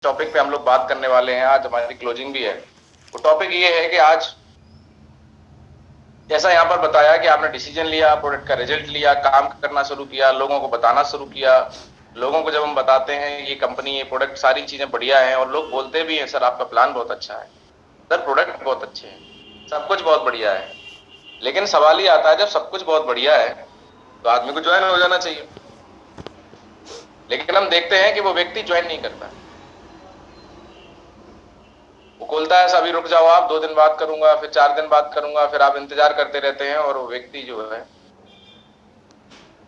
Topic पे हम लोग बात करने वाले हैं। आज हमारी क्लोजिंग भी है। वो टॉपिक ये है कि आज जैसा यहाँ पर बताया कि आपने डिसीजन लिया, प्रोडक्ट का रिजल्ट लिया, काम करना शुरू किया, लोगों को बताना शुरू किया। लोगों को जब हम बताते हैं ये कंपनी, ये प्रोडक्ट, सारी चीजें बढ़िया हैं और लोग बोलते भी हैं सर आपका प्लान बहुत अच्छा है, सर प्रोडक्ट बहुत अच्छे हैं, सब कुछ बहुत बढ़िया है। लेकिन सवाल ये आता है जब सब कुछ बहुत बढ़िया है तो आदमी को ज्वाइन हो जाना चाहिए। लेकिन हम देखते हैं कि वो व्यक्ति ज्वाइन नहीं करता। वो बोलता है अभी रुक जाओ, आप 2 दिन बाद करूंगा, फिर 4 दिन बाद करूंगा, फिर आप इंतजार करते रहते हैं और वो व्यक्ति जो है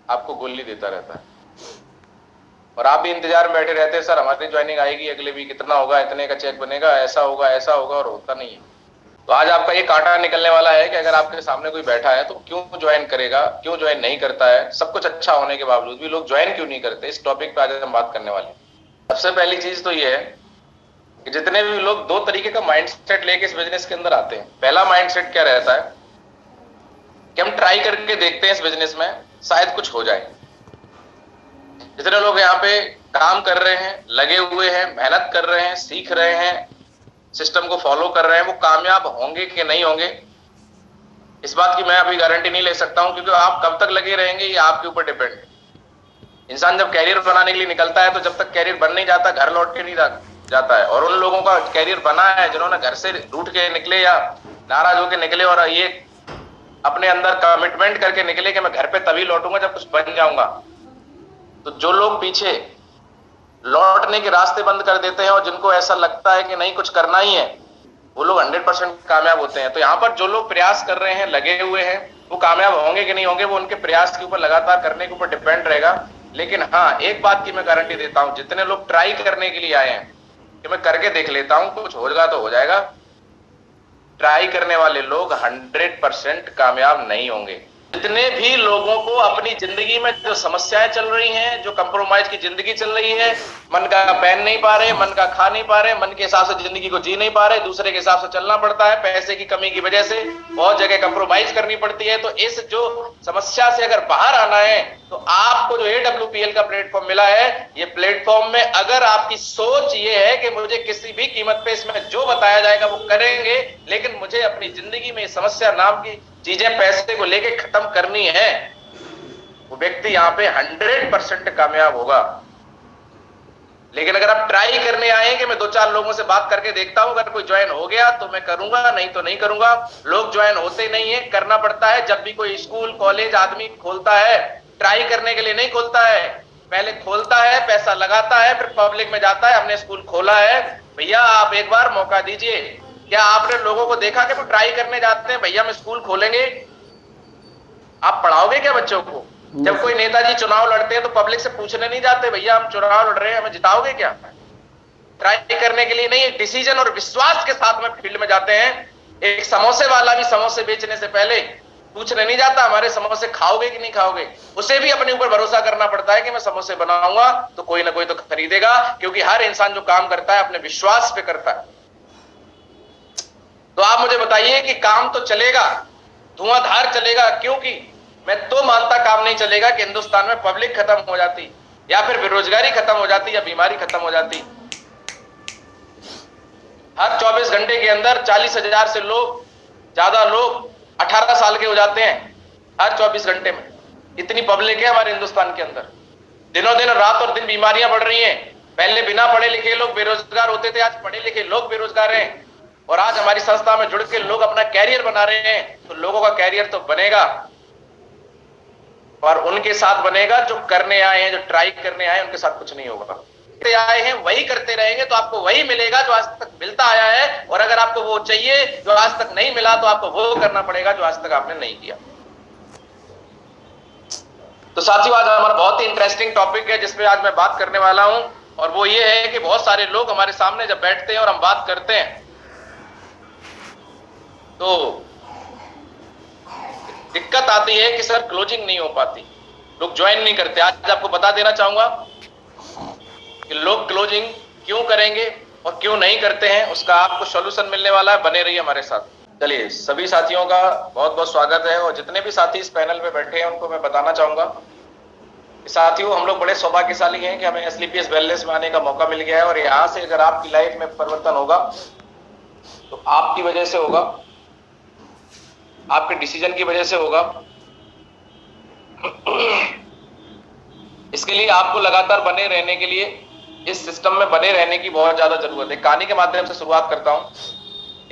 आपको गोली देता रहता है और आप भी इंतजार में बैठे रहते हैं, सर हमारी ज्वाइनिंग आएगी अगले वीक, इतना होगा, इतने का चेक बनेगा, ऐसा होगा, और होता नहीं है। तो आज आपका ये कांटा निकलने वाला है कि अगर आपके सामने कोई बैठा है तो क्यों ज्वाइन करेगा, क्यों ज्वाइन नहीं करता है, सब कुछ अच्छा होने के बावजूद भी लोग ज्वाइन क्यों नहीं करते। इस टॉपिक पे आज हम बात करने वाले हैं। सबसे पहली चीज तो ये है कि जितने भी लोग 2 तरीके का माइंडसेट लेके इस बिजनेस के अंदर आते हैं। पहला माइंडसेट क्या रहता है कि हम ट्राई करके देखते हैं इस बिजनेस में, शायद कुछ हो जाए। जितने लोग यहाँ पे काम कर रहे हैं, लगे हुए हैं, मेहनत कर रहे हैं, सीख रहे हैं, सिस्टम को फॉलो कर रहे हैं, वो कामयाब होंगे कि नहीं होंगे इस बात की मैं अभी गारंटी नहीं ले सकता हूं, क्योंकि आप कब तक लगे रहेंगे ये आपके ऊपर डिपेंड है। इंसान जब कैरियर बनाने के लिए निकलता है तो जब तक कैरियर बन नहीं जाता घर लौट के नहीं जाता है। और उन लोगों का कैरियर बना है जिन्होंने घर से रूठ के निकले या नाराज होकर निकले और ये अपने अंदर कमिटमेंट करके निकले कि मैं घर पे तभी लौटूंगा जब कुछ बन जाऊंगा। तो जो लोग पीछे लौटने के रास्ते बंद कर देते हैं और जिनको ऐसा लगता है कि नहीं कुछ करना ही है, वो लोग 100% कामयाब होते हैं। तो यहाँ पर जो लोग प्रयास कर रहे हैं, लगे हुए हैं, वो कामयाब होंगे कि नहीं होंगे वो उनके प्रयास के ऊपर, लगातार करने के ऊपर डिपेंड रहेगा। लेकिन हाँ, एक बात की मैं गारंटी देता हूं, जितने लोग ट्राई करने के लिए आए हैं कि मैं करके देख लेता हूं, कुछ होगा तो हो जाएगा, ट्राई करने वाले लोग 100% कामयाब नहीं होंगे। जितने भी लोगों को अपनी जिंदगी में जो समस्याएं चल रही हैं, जो कंप्रोमाइज की जिंदगी चल रही है, मन का पहन नहीं पा रहे, मन का खा नहीं पा रहे, मन के हिसाब से जिंदगी को जी नहीं पा रहे, दूसरे के हिसाब से चलना पड़ता है, पैसे की कमी की वजह से बहुत जगह कंप्रोमाइज करनी पड़ती है। तो इस जो समस्या से अगर बाहर आना है तो आपको जो AWPL का प्लेटफॉर्म मिला है, ये प्लेटफॉर्म में अगर आपकी सोच ये है कि मुझे किसी भी कीमत पे इसमें जो बताया जाएगा वो करेंगे, लेकिन मुझे अपनी जिंदगी में समस्या नाम की चीजें पैसे को लेके खत्म करनी है, वो व्यक्ति यहाँ पे 100% कामयाब होगा। लेकिन अगर आप ट्राई करने आए कि मैं 2-4 लोगों से बात करके देखता हूं, अगर कोई ज्वाइन हो गया तो मैं करूंगा, नहीं तो नहीं करूंगा। लोग ज्वाइन होते नहीं है, करना पड़ता है। जब भी कोई स्कूल कॉलेज आदमी खोलता है, ट्राई करने के लिए नहीं खोलता है, पहले खोलता है, पैसा लगाता है, फिर पब्लिक में जाता है, हमने स्कूल खोला है, भैया आप एक बार मौका दीजिए। क्या आपने लोगों को देखा कि वो ट्राई करने जाते हैं, भैया हम स्कूल खोलेंगे, आप पढ़ाओगे क्या बच्चों को? जब कोई नेताजी चुनाव लड़ते हैं तो पब्लिक से पूछने नहीं जाते, भैया हम चुनाव लड़ रहे हैं, हमें जिताओगे क्या? ट्राई करने के लिए नहीं, एक डिसीजन और विश्वास के साथ में फील्ड में जाते हैं। एक समोसे वाला भी समोसे बेचने से पहले पूछने नहीं जाता हमारे समोसे खाओगे कि नहीं खाओगे, उसे भी अपने ऊपर भरोसा करना पड़ता है कि मैं समोसे बनाऊंगा तो कोई ना कोई तो खरीदेगा, क्योंकि हर इंसान जो काम करता है अपने विश्वास पे करता है। तो आप मुझे बताइए कि काम तो चलेगा, धुआंधार चलेगा, क्योंकि मैं तो मानता काम नहीं चलेगा कि हिंदुस्तान में पब्लिक खत्म हो जाती, या फिर बेरोजगारी खत्म हो जाती, या बीमारी खत्म हो जाती। हर 24 घंटे के अंदर 40,000 से ज्यादा लोग 18 साल के हो जाते हैं, हर 24 घंटे में। इतनी पब्लिक है हमारे हिंदुस्तान के अंदर। दिनों दिन, रात और दिन बीमारियां बढ़ रही हैं। पहले बिना पढ़े लिखे लोग बेरोजगार होते थे, आज पढ़े लिखे लोग बेरोजगार हैं। और आज हमारी संस्था में जुड़ के लोग अपना कैरियर बना रहे हैं। तो लोगों का कैरियर तो बनेगा, और उनके साथ बनेगा जो करने आए हैं, जो ट्राई करने आए हैं, उनके साथ कुछ नहीं होगा। आए हैं वही करते रहेंगे तो आपको वही मिलेगा जो आज तक मिलता आया है। और अगर आपको वो चाहिए जो आज तक नहीं मिला तो आपको वो करना पड़ेगा जो आज तक आपने नहीं किया। तो साथियों, आज हमारा बहुत ही इंटरेस्टिंग टॉपिक है जिसपे आज मैं बात करने वाला हूं, और वो ये है कि बहुत सारे लोग हमारे सामने जब बैठते हैं और हम बात करते हैं तो दिक्कत आती है कि सर क्लोजिंग नहीं हो पाती, लोग ज्वाइन नहीं करते। आज आपको बता देना चाहूंगा कि लोग क्लोजिंग क्यों करेंगे और क्यों नहीं करते हैं, उसका आपको सॉल्यूशन मिलने वाला है। बने रहिए हमारे साथ। चलिए, सभी साथियों का बहुत बहुत स्वागत है, और जितने भी साथी इस पैनल में बैठे हैं उनको मैं बताना चाहूंगा साथियों, हम लोग बड़े सौभाग्यशाली हैं कि हमें एसलीपीएस वेलनेस में आने का मौका मिल गया है, और यहाँ से अगर आपकी लाइफ में परिवर्तन होगा तो आपकी वजह से होगा, आपके डिसीजन की वजह से होगा। इसके लिए आपको लगातार बने रहने के लिए, इस सिस्टम में बने रहने की बहुत ज्यादा जरूरत है। कहानी के माध्यम से शुरुआत करता हूं।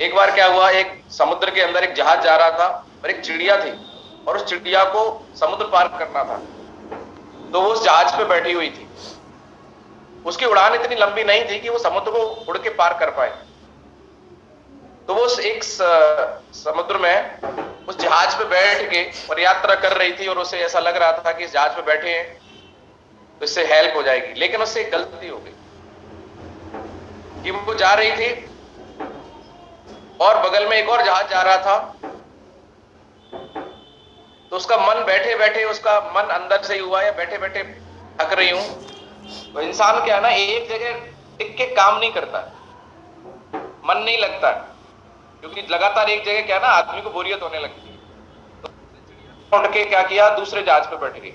एक बार क्या हुआ, एक समुद्र के अंदर एक जहाज जा रहा था और एक चिड़िया थी, और उस चिड़िया को समुद्र पार करना था। तो वो उस जहाज पे बैठी हुई थी। उसकी उड़ान इतनी लंबी नहीं थी कि वो समुद्र को उड़ के पार कर पाए। तो वो एक समुद्र में उस जहाज पे बैठ के और यात्रा कर रही थी, और उसे ऐसा लग रहा था कि इस जहाज पे बैठे हैं तो इससे हेल्प हो जाएगी। लेकिन उससे एक गलती हो गई कि वो जा रही थी और बगल में एक और जहाज जा रहा था। तो उसका मन बैठे बैठे, उसका मन अंदर से ही हुआ, या बैठे बैठे थक रही हूं। तो इंसान क्या है ना, एक जगह टिक के काम नहीं करता, मन नहीं लगता, क्योंकि लगातार एक जगह क्या है ना, आदमी को बोरियत होने लगती है। तो उठ के क्या किया, दूसरे जहाज पे बैठ गई।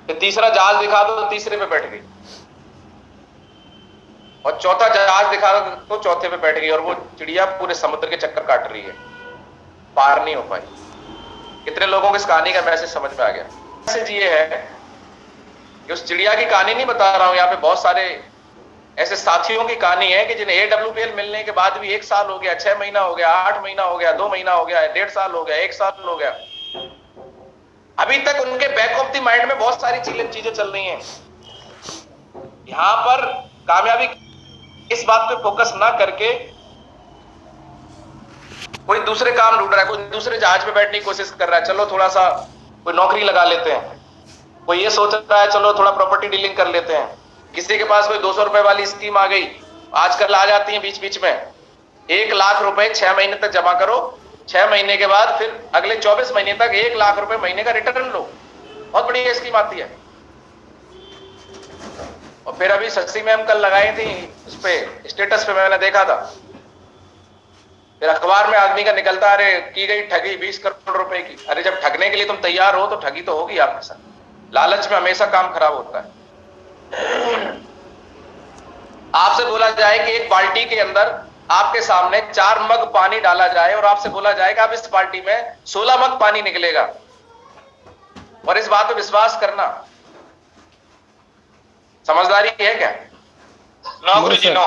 फिर तीसरा जहाज दिखा दो तो तीसरे पे बैठ गई, और चौथा जहाज दिखा दो तो चौथे पे बैठ गई। और वो चिड़िया पूरे समुद्र के चक्कर काट रही है, पार नहीं हो पाई। कितने लोगों को इस कहानी का मैसेज समझ में आ गया? मैसेज ये है कि उस चिड़िया की कहानी नहीं बता रहा हूं, यहाँ पे बहुत सारे ऐसे साथियों की कहानी है कि जिन्हें AWPL मिलने के बाद भी 1 साल हो गया, 6 महीना हो गया, 8 महीना हो गया, 2 महीना हो गया, 1.5 साल हो गया, 1 साल हो गया, अभी तक उनके बैक ऑफ द माइंड में बहुत सारी चीजें चल रही हैं। यहां पर कामयाबी इस बात पे फोकस ना करके कोई दूसरे काम ढूंढ रहा है, कोई दूसरे जहाज पे बैठने की कोशिश कर रहा है, चलो थोड़ा सा कोई नौकरी लगा लेते हैं। कोई ये सोच रहा है चलो थोड़ा प्रॉपर्टी डीलिंग कर लेते हैं। किसी के पास कोई 200 रुपए वाली स्कीम आ गई, आजकल आ जाती है बीच बीच में। 1 लाख रुपए 6 महीने तक जमा करो, 6 महीने के बाद फिर अगले 24 महीने तक 1 लाख रुपए महीने का रिटर्न लो। बहुत बढ़िया स्कीम आती है। और फिर अभी शशि मैम कल लगाई थी उस पे स्टेटस पे, मैंने देखा था। फिर अखबार में आदमी का निकलता, अरे की गई ठगी 20 करोड़ रुपए की। अरे जब ठगने के लिए तुम तैयार हो तो ठगी तो होगी आपके साथ। लालच में हमेशा काम खराब होता है। आपसे बोला जाए कि एक बाल्टी के अंदर आपके सामने 4 मग पानी डाला जाए, और आपसे बोला जाए कि आप इस बाल्टी में 16 मग पानी निकलेगा, और इस बात पर विश्वास करना समझदारी है क्या? नो गुरुजी नो।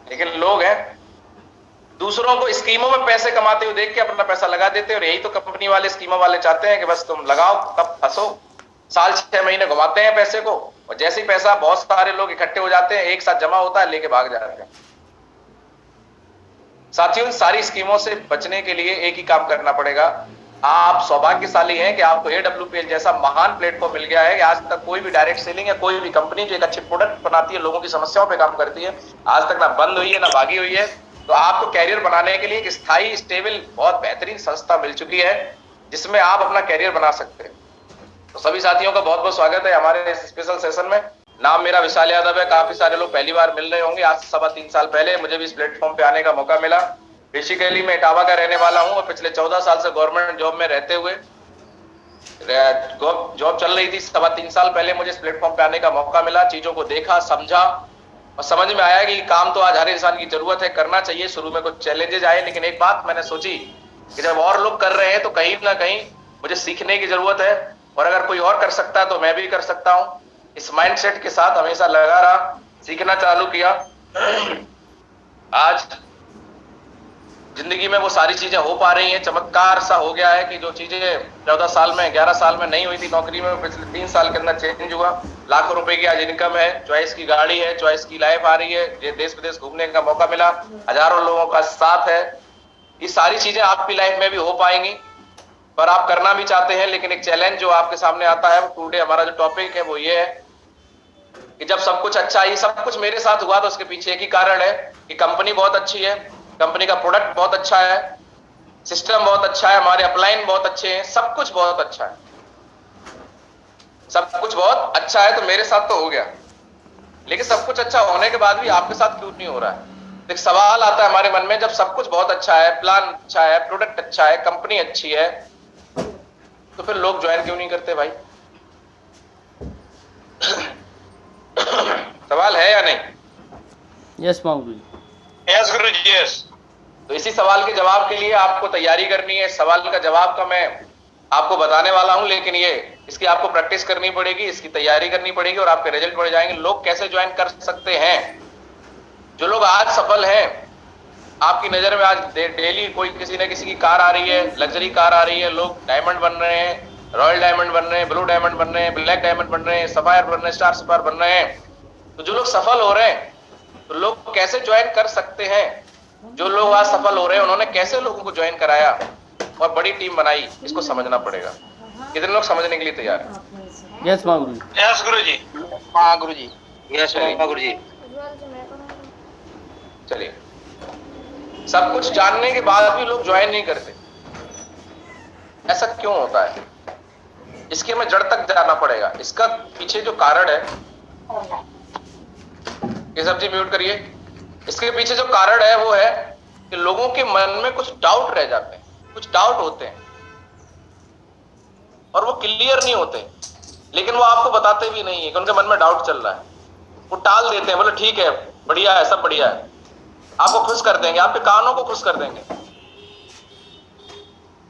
लेकिन लोग हैं, दूसरों को स्कीमों में पैसे कमाते हुए देख के अपना पैसा लगा देते हैं। और यही तो कंपनी वाले, स्कीमों वाले चाहते हैं कि बस तुम लगाओ तब फंसो। साल 6 महीने घुमाते हैं पैसे को, और जैसे ही पैसा बहुत सारे लोग इकट्ठे हो जाते हैं, एक साथ जमा होता है, लेके भाग जाते हैं। साथियों, इन सारी स्कीमों से बचने के लिए एक ही काम करना पड़ेगा। आप सौभाग्यशाली हैं कि आपको AWPL जैसा महान प्लेटफॉर्म मिल गया है कि आज तक कोई भी डायरेक्ट सेलिंग या कोई भी कंपनी जो एक अच्छे प्रोडक्ट बनाती है, लोगों की समस्याओं पे काम करती है, आज तक ना बंद हुई है ना भागी हुई है। तो आपको कैरियर बनाने के लिए एक स्थायी, स्टेबल, बहुत बेहतरीन संस्था मिल चुकी है जिसमें आप अपना कैरियर बना सकते हैं। तो सभी साथियों का बहुत बहुत स्वागत है हमारे इस स्पेशल सेशन में। नाम मेरा विशाल यादव है। काफी सारे लोग पहली बार मिल रहे होंगे। आज 3.25 साल पहले मुझे भी इस प्लेटफॉर्म पे आने का मौका मिला। बेसिकली मैं इटावा का रहने वाला हूं, और पिछले 14 साल से गवर्नमेंट जॉब में रहते हुए, जॉब चल रही थी। 3.25 साल पहले मुझे इस प्लेटफॉर्म पे आने का मौका मिला। चीजों को देखा, समझा, और समझ में आया कि काम तो आज हर इंसान की जरूरत है, करना चाहिए। शुरू में कुछ चैलेंजेस आए, लेकिन एक बात मैंने सोची कि जब और लोग कर रहे हैं तो कहीं ना कहीं मुझे सीखने की जरूरत है, और अगर कोई और कर सकता है तो मैं भी कर सकता हूं। इस माइंडसेट के साथ हमेशा लगा रहा, सीखना चालू किया। आज जिंदगी में वो सारी चीजें हो पा रही हैं। चमत्कार सा हो गया है कि जो चीजें 14 साल में, 11 साल में नहीं हुई थी नौकरी में, पिछले 3 साल के अंदर चेंज हुआ। लाखों रुपए की आज इनकम है, चॉइस की गाड़ी है, चॉइस की लाइफ आ रही है, देश विदेश घूमने का मौका मिला, हजारों लोगों का साथ है। ये सारी चीजें आपकी लाइफ में भी हो पाएंगी, पर आप करना भी चाहते हैं। लेकिन एक चैलेंज जो आपके सामने आता है, टुडे हमारा जो टॉपिक है वो ये है कि जब सब कुछ अच्छा, ये सब कुछ मेरे साथ हुआ तो उसके पीछे एक ही कारण है कि कंपनी बहुत अच्छी है, कंपनी का प्रोडक्ट बहुत अच्छा है, सिस्टम बहुत अच्छा है, हमारे अपलाइन बहुत अच्छे हैं, सब कुछ बहुत अच्छा है। सब कुछ बहुत अच्छा है तो मेरे साथ तो हो गया, लेकिन सब कुछ अच्छा होने के बाद भी आपके साथ क्यों नहीं हो रहा है? एक सवाल आता है हमारे मन में, जब सब कुछ बहुत अच्छा है, प्लान अच्छा है, प्रोडक्ट अच्छा है, कंपनी अच्छी है, तो फिर लोग ज्वाइन क्यों नहीं करते भाई? सवाल है या नहीं? यस गुरु जी। यस गुरु जी, यस। तो इसी सवाल के जवाब के लिए आपको तैयारी करनी है। सवाल का जवाब का मैं आपको बताने वाला हूं, लेकिन ये इसकी आपको प्रैक्टिस करनी पड़ेगी, इसकी तैयारी करनी पड़ेगी और आपके रिजल्ट बढ़ जाएंगे। लोग कैसे ज्वाइन कर सकते हैं? जो लोग आज सफल हैं, आपकी नजर में आज डेली कोई किसी न किसी की कार आ रही है, लग्जरी कार आ रही है, लोग डायमंड बन रहे हैं, रॉयल डायमंड बन रहे हैं, ब्लू डायमंड बन रहे हैं, ब्लैक डायमंड बन रहे हैं, सफायर बन रहे हैं, स्टार सफायर बन रहे हैं। तो जो लोग सफल हो रहे हैं, तो लोग कैसे ज्वाइन कर सकते हैं? जो लोग आज सफल हो रहे हैं, उन्होंने कैसे लोगों को ज्वाइन कराया और बड़ी टीम बनाई, इसको समझना पड़ेगा। कितने लोग समझने के लिए तैयार हैं? यस गुरु जी। यस गुरु जी। हाँ गुरु जी। यस गुरु जी। चलिए, सब कुछ जानने के बाद भी लोग ज्वाइन नहीं करते, ऐसा क्यों होता है? इसके हमें जड़ तक जाना पड़ेगा। इसका पीछे जो कारण है, ये सब्जी म्यूट करिए। इसके पीछे जो कारण है वो है कि लोगों के मन में कुछ डाउट रह जाते हैं, कुछ डाउट होते हैं और वो क्लियर नहीं होते, लेकिन वो आपको बताते भी नहीं है कि उनके मन में डाउट चल रहा है। वो टाल देते हैं, बोले ठीक है, बढ़िया है, सब बढ़िया है। आपको खुश कर देंगे, आपके कानों को खुश कर देंगे,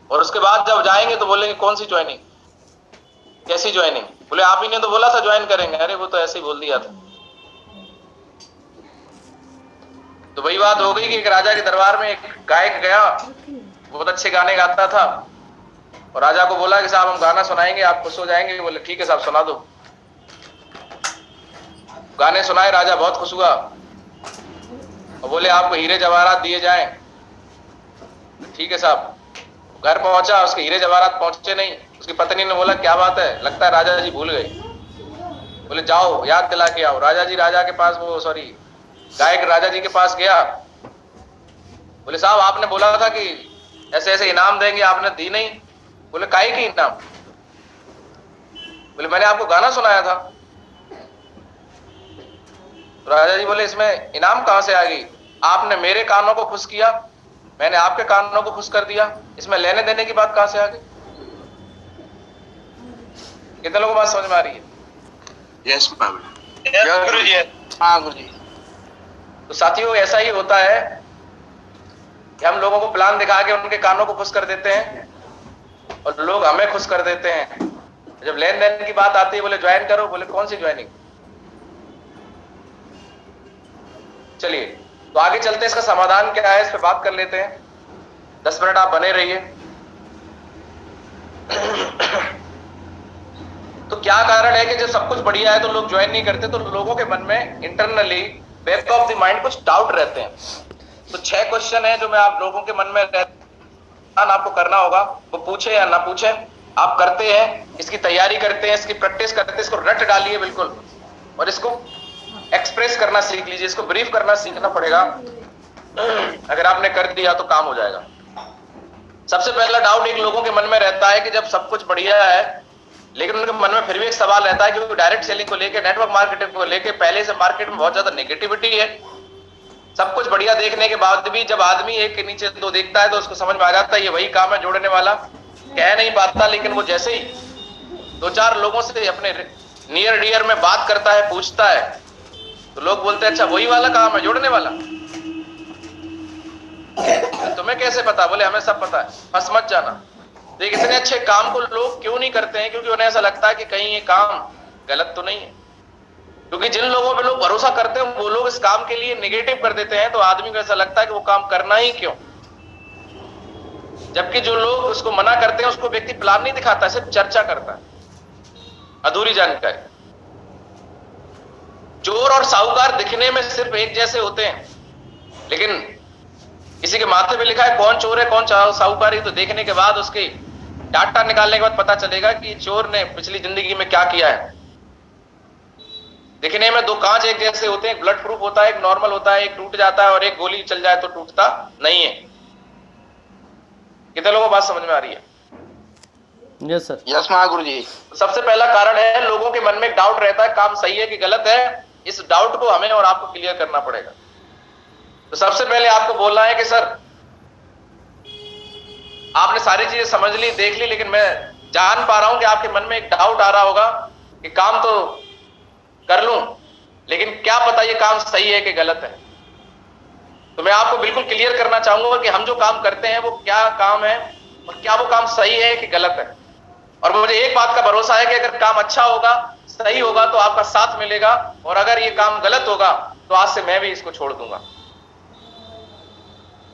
और उसके बाद जब जाएंगे तो बोलेंगे कौन सी ज्वाइनिंग, कैसी ज्वाइनिंग? बोले आप ही ने तो बोला था ज्वाइन करेंगे। अरे वो तो ऐसे ही बोल दिया था। तो वही बात हो गई कि एक राजा के दरबार में एक गायक गया, बहुत अच्छे गाने गाता था, और राजा को बोला कि साहब हम गाना सुनाएंगे, आप खुश हो जाएंगे। बोले ठीक है साहब, सुना दो। गाने सुनाए, राजा बहुत खुश हुआ और बोले आपको हीरे जवाहरात दिए जाएं। ठीक है साहब। घर पहुंचा, उसके हीरे जवाहरात पहुंचे नहीं। उसकी पत्नी ने बोला क्या बात है, लगता है राजा जी भूल गए। बोले जाओ याद दिला के आओ। राजा जी राजा के पास, वो सॉरी गायक राजा जी के पास गया। बोले साहब आपने बोला था कि ऐसे ऐसे इनाम देंगे, आपने दी नहीं। बोले काहे की इनाम? बोले मैंने आपको गाना सुनाया था। तो राजा जी बोले इसमें इनाम कहां से आ गई? आपने मेरे कानों को खुश किया, मैंने आपके कानों को खुश कर दिया, इसमें लेने देने की बात कहां से आ गई? कितने लोगों को बात समझ में आ रही है? यस गुरु जी। हाँ गुरु जी। तो साथियों, ऐसा ही होता है कि हम लोगों को प्लान दिखा के उनके कानों को खुश कर देते हैं और लोग हमें खुश कर देते हैं। जब लेन देन की बात आती है, बोले ज्वाइन करो, बोले कौन सी ज्वाइनिंग? चलिए, तो आगे चलते हैं, इसका समाधान क्या है इस पर बात कर लेते हैं। 10 मिनट आप बने रहिए। तो क्या कारण है कि जब सब कुछ बढ़िया है तो लोग ज्वाइन नहीं करते? तो लोगों के मन में internally back of the mind कुछ डाउट रहते हैं। तो 6 क्वेश्चन है जो मैं आप लोगों के मन में आपको करना होगा। वो पूछे या ना पूछे, आप करते हैं, इसकी तैयारी करते हैं, इसकी प्रैक्टिस करते हैं, इसको रट डालिए बिल्कुल, और इसको एक्सप्रेस करना सीख लीजिए, इसको ब्रीफ करना सीखना पड़ेगा। अगर आपने कर दिया तो काम हो जाएगा। सबसे पहला डाउट एक लोगों के मन में रहता है कि जब सब कुछ बढ़िया है, लेकिन उनके मन में फिर भी एक सवाल रहता है कि डायरेक्ट सेलिंग को लेके, नेटवर्क मार्केटिंग को लेके पहले से मार्केट में बहुत ज्यादा नेगेटिविटी है। सब कुछ बढ़िया देखने के बाद भी जब आदमी एक के नीचे दो देखता है तो उसको समझ में आ जाता है ये वही काम है जोड़ने वाला। कह नहीं पाता, लेकिन वो जैसे ही 2-4 लोगों से अपने नियर डियर में बात करता है, पूछता है, तो लोग बोलते हैं अच्छा वही वाला काम है, जोड़ने वाला। तुम्हें कैसे पता? बोले हमें सब पता है, फंस मत जाना। तो इतने अच्छे काम को लोग क्यों नहीं करते हैं? क्योंकि उन्हें ऐसा लगता है कि कहीं ये काम गलत तो नहीं है। क्योंकि जिन लोगों पे लोग भरोसा करते हैं वो लोग इस काम के लिए नेगेटिव कर देते हैं, तो आदमी को ऐसा लगता है कि वो काम करना ही क्यों। जबकि जो लोग उसको मना करते हैं उसको व्यक्ति प्लान नहीं दिखाता, सिर्फ चर्चा करता है, अधूरी जानकारी। चोर और साहूकार दिखने में सिर्फ एक जैसे होते हैं, लेकिन किसी के माथे पे लिखा है कौन चोर है कौन साहूकार है, तो देखने के बाद उसके डाटा निकालने के बाद पता चलेगा कि चोर ने पिछली जिंदगी में क्या किया है। दिखने में 2 कांच एक जैसे होते हैं, एक ब्लड प्रूफ होता है, एक नॉर्मल होता है, एक टूट जाता है और एक गोली चल जाए तो टूटता नहीं है। कितने लोगों को बात समझ में आ रही है? Yes sir. यस महागुरु जी। सबसे पहला कारण है लोगों के मन में एक डाउट रहता है काम सही है कि गलत है। इस डाउट को हमें और आपको क्लियर करना पड़ेगा। तो सबसे पहले आपको बोलना है कि सर आपने सारी चीजें समझ ली, देख ली, लेकिन मैं जान पा रहा हूं कि आपके मन में एक डाउट आ रहा होगा कि काम तो कर लूं, लेकिन क्या पता ये काम सही है कि गलत है। तो मैं आपको बिल्कुल क्लियर करना चाहूंगा कि हम जो काम करते हैं वो क्या काम है और क्या वो काम सही है कि गलत है। और मुझे एक बात का भरोसा है कि अगर काम अच्छा होगा, सही होगा, तो आपका साथ मिलेगा, और अगर ये काम गलत होगा तो आज से मैं भी इसको छोड़ दूंगा।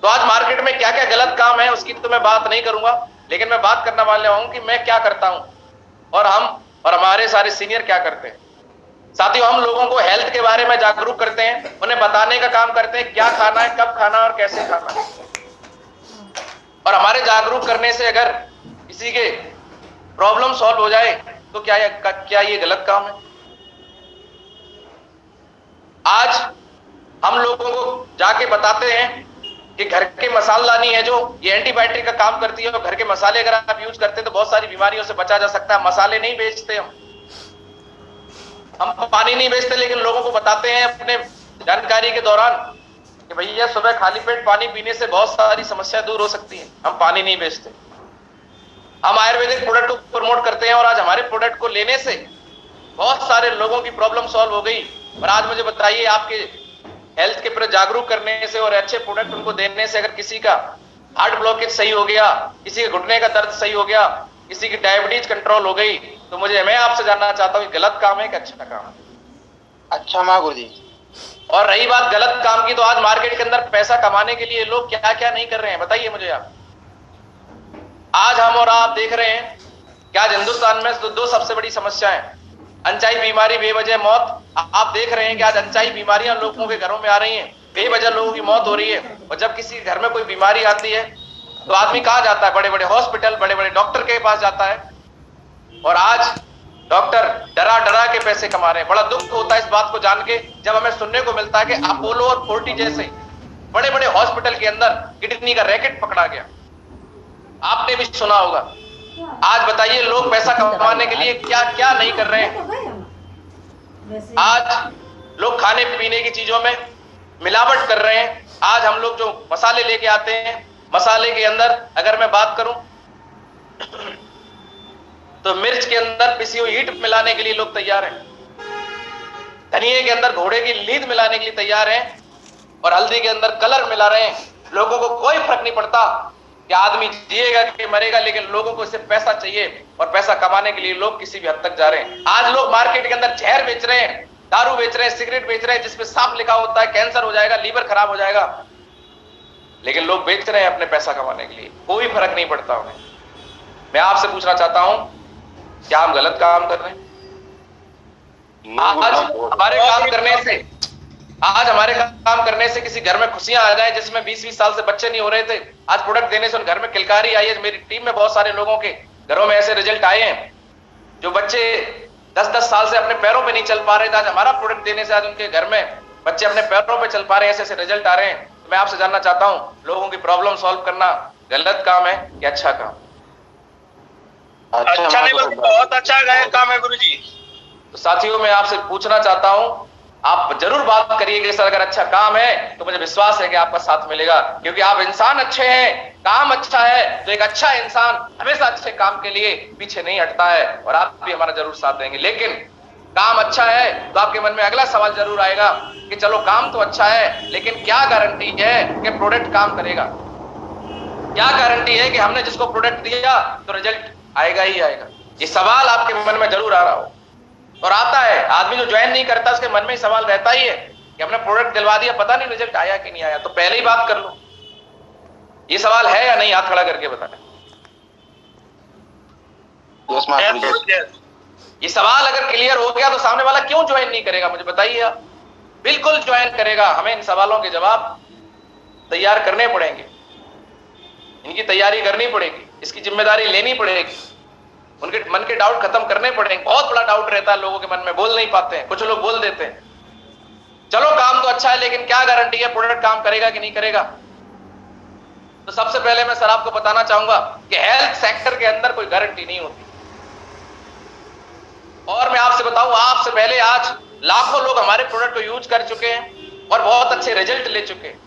तो आज मार्केट में क्या क्या गलत काम है उसकी तो मैं बात नहीं करूंगा, लेकिन मैं बात करना वाला हूं कि मैं क्या करता हूं और हम और हमारे सारे सीनियर क्या करते हैं। साथियों, हम लोगों को हेल्थ के बारे में जागरूक करते हैं, उन्हें बताने का काम करते हैं क्या खाना है, कब खाना और कैसे खाना है। और हमारे जागरूक करने से अगर किसी के प्रॉब्लम सॉल्व हो जाए तो क्या ये गलत काम है? आज हम लोगों को जाके बताते हैं कि घर के मसालानी है जो ये एंटीबायोटिक का काम करती है, और घर के मसाले अगर आप यूज करते हैं तो बहुत सारी बीमारियों से बचा जा सकता है। मसाले नहीं बेचते हम पानी नहीं बेचते, लेकिन लोगों को बताते हैं अपने जानकारी के दौरान कि भैया सुबह खाली पेट पानी पीने से बहुत सारी समस्या दूर हो सकती है। हम पानी नहीं बेचते, हम आयुर्वेदिक प्रोडक्ट को प्रमोट करते हैं, और आज हमारे प्रोडक्ट को लेने से बहुत सारे लोगों की प्रॉब्लम सॉल्व हो गई। और आज मुझे बताइए, आपके हेल्थ के प्रति जागरूक करने से और अच्छे प्रोडक्ट उनको देने से अगर किसी का हार्ट ब्लॉकेज सही हो गया, किसी के घुटने का दर्द सही हो गया, किसी की डायबिटीज कंट्रोल हो गई, तो मैं आपसे जानना चाहता हूँ गलत काम है कि अच्छा काम है? अच्छा माँ गुरुजी। और रही बात गलत काम की, तो आज मार्केट के अंदर पैसा कमाने के लिए लोग क्या क्या नहीं कर रहे हैं, बताइए मुझे आप। आज हम और आप देख रहे हैं कि आज हिंदुस्तान में दो सबसे बड़ी समस्या है, अनचाही बीमारी, बेवजह मौत। आप देख रहे हैं कि आज अनचाही बीमारियां लोगों के घरों में आ रही हैं, बेवजह लोगों की मौत हो रही है। और जब किसी घर में कोई बीमारी आती है तो आदमी कहां जाता है? बड़े बड़े हॉस्पिटल, बड़े बड़े डॉक्टर के पास जाता है, और आज डॉक्टर डरा डरा के पैसे कमा रहे हैं। बड़ा दुख होता है इस बात को जान के जब हमें सुनने को मिलता है कि अपोलो और फोर्टी जैसे बड़े बड़े हॉस्पिटल के अंदर किडनी का रैकेट पकड़ा गया। आपने भी सुना होगा। आज बताइए, लोग पैसा कमाने के लिए क्या क्या नहीं कर रहे हैं। आज लोग खाने पीने की चीजों में मिलावट कर रहे हैं। आज हम लोग जो मसाले लेके आते हैं, मसाले के अंदर अगर मैं बात करूं तो मिर्च के अंदर पिसी हुई ईंट मिलाने के लिए लोग तैयार हैं, धनिये के अंदर घोड़े की लीद मिलाने के लिए तैयार हैं, और हल्दी के अंदर कलर मिला रहे हैं। लोगों को कोई फर्क नहीं पड़ता कि आदमी जिएगा कि मरेगा, लेकिन लोगों को इससे पैसा चाहिए, और पैसा कमाने के लिए लोग किसी भी हद तक जा रहे हैं। आज लोग मार्केट के अंदर जहर बेच रहे हैं, दारू बेच रहे हैं, सिगरेट बेच रहे हैं, जिसपे साफ लिखा होता है कैंसर हो जाएगा, लीवर खराब हो जाएगा, लेकिन लोग बेच रहे हैं अपने पैसा कमाने के लिए, कोई फर्क नहीं पड़ता उन्हें। मैं आपसे पूछना चाहता हूं, क्या हम गलत काम कर रहे हैं? आज हमारे काम करने से किसी घर में खुशियां आ जाए जिसमें 20-20 साल से बच्चे नहीं हो रहे थे, आज प्रोडक्ट देने से उन घर में किलकारी आई है। मेरी टीम में बहुत सारे लोगों के घरों में ऐसे रिजल्ट आए हैं, जो बच्चे 10-10 साल से अपने पैरों पे नहीं चल पा रहे थे, आज हमारा प्रोडक्ट देने से आज उनके घर में बच्चे अपने पैरों पे चल पा रहे हैं, ऐसे रिजल्ट आ रहे हैं। तो मैं आपसे जानना चाहता हूं, लोगों की प्रॉब्लम सॉल्व करना गलत काम है या अच्छा काम? अच्छा नहीं बल्कि बहुत अच्छा काम है गुरुजी। तो साथियों, मैं आपसे पूछना चाहता हूं, आप जरूर बात करिए कि सर अगर अच्छा काम है तो मुझे विश्वास है कि आपका साथ मिलेगा, क्योंकि आप इंसान अच्छे हैं, काम अच्छा है, तो एक अच्छा इंसान हमेशा अच्छे काम के लिए पीछे नहीं हटता है, और आप भी हमारा जरूर साथ देंगे। लेकिन काम अच्छा है तो आपके मन में अगला सवाल जरूर आएगा कि चलो काम तो अच्छा है, लेकिन क्या गारंटी है कि प्रोडक्ट काम करेगा? क्या गारंटी है कि हमने जिसको प्रोडक्ट दिया तो रिजल्ट आएगा ही आएगा? ये सवाल आपके मन में जरूर आ रहा हो, और आता है। आदमी जो ज्वाइन नहीं करता उसके मन में ही सवाल रहता ही है कि हमने प्रोडक्ट दिलवा दिया, पता नहीं रिजल्ट आया कि नहीं आया, तो पहले ही बात कर लो। ये सवाल है या नहीं? हाथ खड़ा करके बताना। ये सवाल अगर क्लियर हो गया तो सामने वाला क्यों ज्वाइन नहीं करेगा, मुझे बताइए आप। बिल्कुल ज्वाइन करेगा। हमें इन सवालों के जवाब तैयार करने पड़ेंगे, इनकी तैयारी करनी पड़ेगी, इसकी जिम्मेदारी लेनी पड़ेगी, उनके मन के डाउट खत्म करने पड़ेंगे। बहुत बड़ा डाउट रहता है लोगों के मन में, बोल नहीं पाते हैं, कुछ लोग बोल देते हैं। चलो काम तो अच्छा है, लेकिन क्या गारंटी है प्रोडक्ट काम करेगा कि नहीं करेगा? तो सबसे पहले मैं सर आपको बताना चाहूंगा कि हेल्थ सेक्टर के अंदर कोई गारंटी नहीं होती। और मैं आपसे बताऊं, आपसे पहले आज लाखों लोग हमारे प्रोडक्ट को यूज कर चुके हैं और बहुत अच्छे रिजल्ट ले चुके हैं।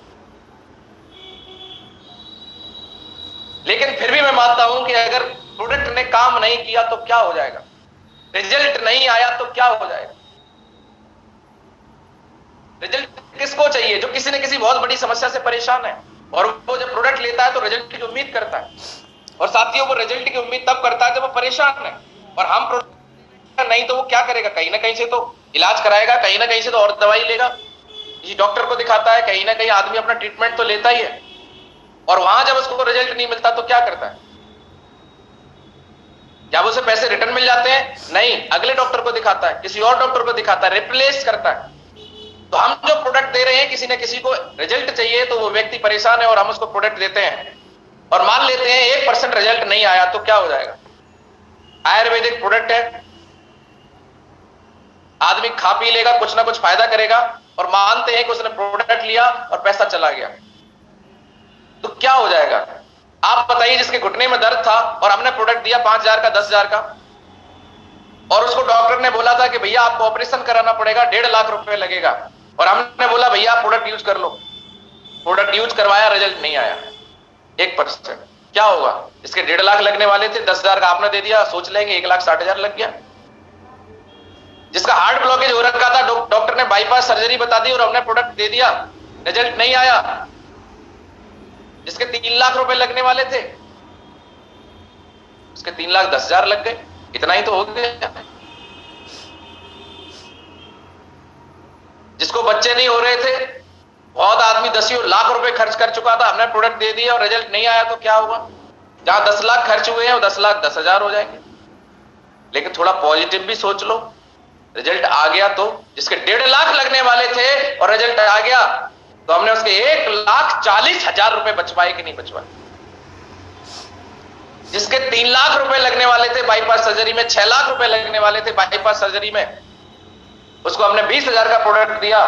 लेकिन फिर भी मैं मानता हूं कि अगर प्रोडक्ट ने काम नहीं किया तो क्या हो जाएगा, रिजल्ट नहीं आया तो क्या हो जाएगा? रिजल्ट किसको चाहिए? जो किसी न किसी बहुत बड़ी समस्या से परेशान है और वो जब प्रोडक्ट लेता है तो रिजल्ट की उम्मीद करता है। और साथियों, वो रिजल्ट की उम्मीद तब करता है जब वो परेशान है। और हम प्रोडक्ट नहीं तो वो क्या करेगा? कहीं ना कहीं से तो इलाज कराएगा, कहीं ना कहीं से तो और दवाई लेगा, किसी डॉक्टर को दिखाता है, कहीं ना कहीं आदमी अपना ट्रीटमेंट तो लेता ही है। और वहां जब उसको रिजल्ट नहीं मिलता तो क्या करता है? जब उसे पैसे रिटर्न मिल जाते हैं, नहीं, अगले डॉक्टर को दिखाता है, किसी और डॉक्टर को दिखाता है, रिप्लेस करता है। तो हम जो प्रोडक्ट दे रहे हैं, किसी न किसी को रिजल्ट चाहिए तो वो व्यक्ति परेशान है और हम उसको प्रोडक्ट देते हैं और मान लेते हैं 1% रिजल्ट नहीं आया तो क्या हो जाएगा? आयुर्वेदिक प्रोडक्ट है, आदमी खा पी लेगा, कुछ ना कुछ फायदा करेगा और मानते हैं कि उसने प्रोडक्ट लिया और पैसा चला गया, तो क्या हो जाएगा? आप बताइए, जिसके घुटने में दर्द था और हमने प्रोडक्ट दिया 5,000 का, 10,000 का, और उसको डॉक्टर ने बोला था कि भैया आपको ऑपरेशन कराना पड़ेगा, 1.5 लाख रुपए लगेगा, और हमने बोला भैया आप प्रोडक्ट यूज कर लो। प्रोडक्ट यूज करवाया, रिजल्ट नहीं आया 1%, क्या होगा? इसके 1.5 लाख लगने वाले थे, 10,000 का आपने दे दिया, सोच लेंगे 1,60,000 लग गया। जिसका हार्ट ब्लॉकेज हो रखा था, डॉक्टर ने बाईपास सर्जरी बता दी और हमने प्रोडक्ट दे दिया, रिजल्ट नहीं आया। जिसके 3 लाख रुपए लगने वाले थे, उसके 3,10,000 लग गए, इतना ही तो हो गया। जिसको बच्चे नहीं हो रहे थे, बहुत आदमी 10 लाख रुपए खर्च कर चुका था, हमने प्रोडक्ट दे दिया और रिजल्ट नहीं आया तो क्या हुआ? जहां 10 लाख खर्च हुए हैं वो 10,10,000 हो जाएंगे। लेकिन थोड़ा पॉजिटिव भी सोच लो, रिजल्ट आ गया तो जिसके 1.5 लाख लगने वाले थे और रिजल्ट आ गया तो हमने उसके 1,40,000 रुपए बचवाए कि नहीं बचवाए? जिसके 3 लाख रुपए लगने वाले थे बाईपास सर्जरी में, 6 लाख रुपए लगने वाले थे बाईपास सर्जरी में, उसको हमने 20,000 का प्रोडक्ट दिया,